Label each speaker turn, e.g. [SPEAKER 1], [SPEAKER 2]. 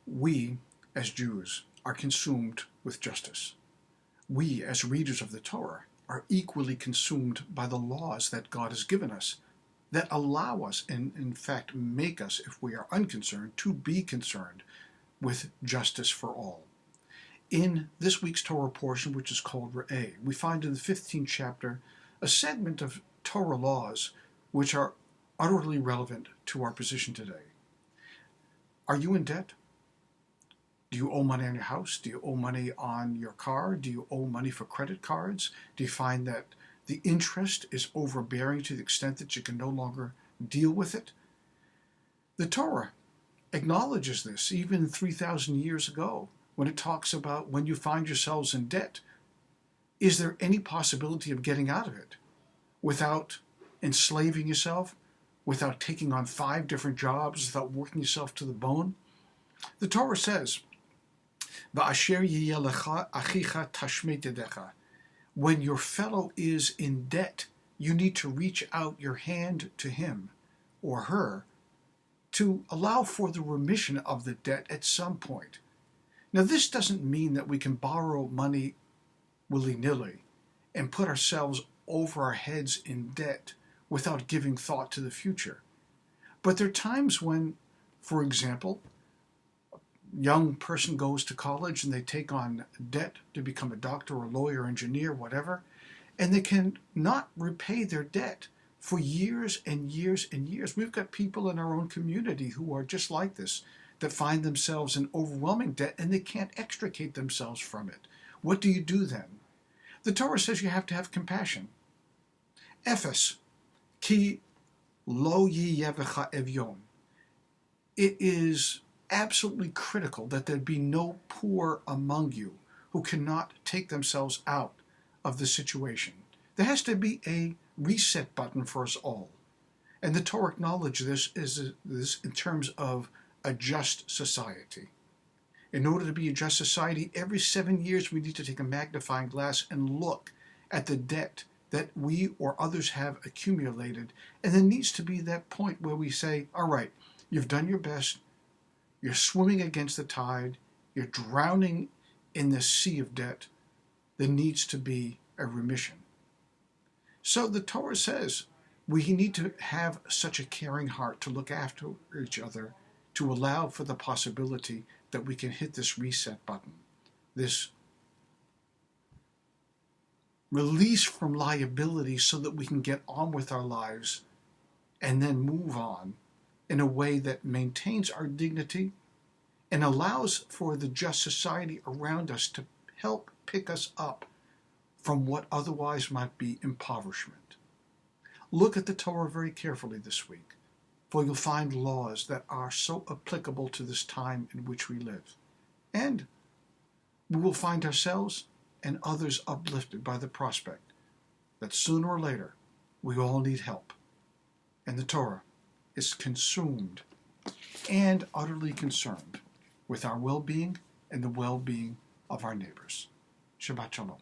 [SPEAKER 1] We, as Jews, are consumed with justice. We, as readers of the Torah, are equally consumed by the laws that God has given us that allow us, and in fact make us, if we are unconcerned, to be concerned with justice for all. In this week's Torah portion, which is called Re'eh, we find in the 15th chapter a segment of Torah laws which are utterly relevant to our position today. Are you in debt? Do you owe money on your house? Do you owe money on your car? Do you owe money for credit cards? Do you find that the interest is overbearing to the extent that you can no longer deal with it? The Torah acknowledges this even 3,000 years ago when it talks about when you find yourselves in debt. Is there any possibility of getting out of it without enslaving yourself, without taking on 5 different jobs, without working yourself to the bone? The Torah says, "Va'asher yiyeh lecha achicha tashmei yedecha." When your fellow is in debt, you need to reach out your hand to him or her to allow for the remission of the debt at some point. Now, this doesn't mean that we can borrow money willy-nilly and put ourselves over our heads in debt without giving thought to the future. But there are times when, for example, a young person goes to college and they take on debt to become a doctor or a lawyer, engineer, whatever, and they can not repay their debt for years and years and years. We've got people in our own community who are just like this, that find themselves in overwhelming debt and they can't extricate themselves from it. What do you do then? The Torah says you have to have compassion. Ephes, ki lo yiyevecha evyon. It is absolutely critical that there be no poor among you who cannot take themselves out of the situation. There has to be a reset button for us all. And the Torah acknowledges this in terms of a just society. In order to be a just society, every 7 years we need to take a magnifying glass and look at the debt that we or others have accumulated. And there needs to be that point where we say, all right, you've done your best, you're swimming against the tide, you're drowning in this sea of debt. There needs to be a remission. So the Torah says we need to have such a caring heart to look after each other, to allow for the possibility that we can hit this reset button, this release from liability so that we can get on with our lives and then move on in a way that maintains our dignity and allows for the just society around us to help pick us up from what otherwise might be impoverishment. Look at the Torah very carefully this week, for you'll find laws that are so applicable to this time in which we live. And we will find ourselves and others uplifted by the prospect that sooner or later we all need help. And the Torah is consumed and utterly concerned with our well-being and the well-being of our neighbors. Shabbat Shalom.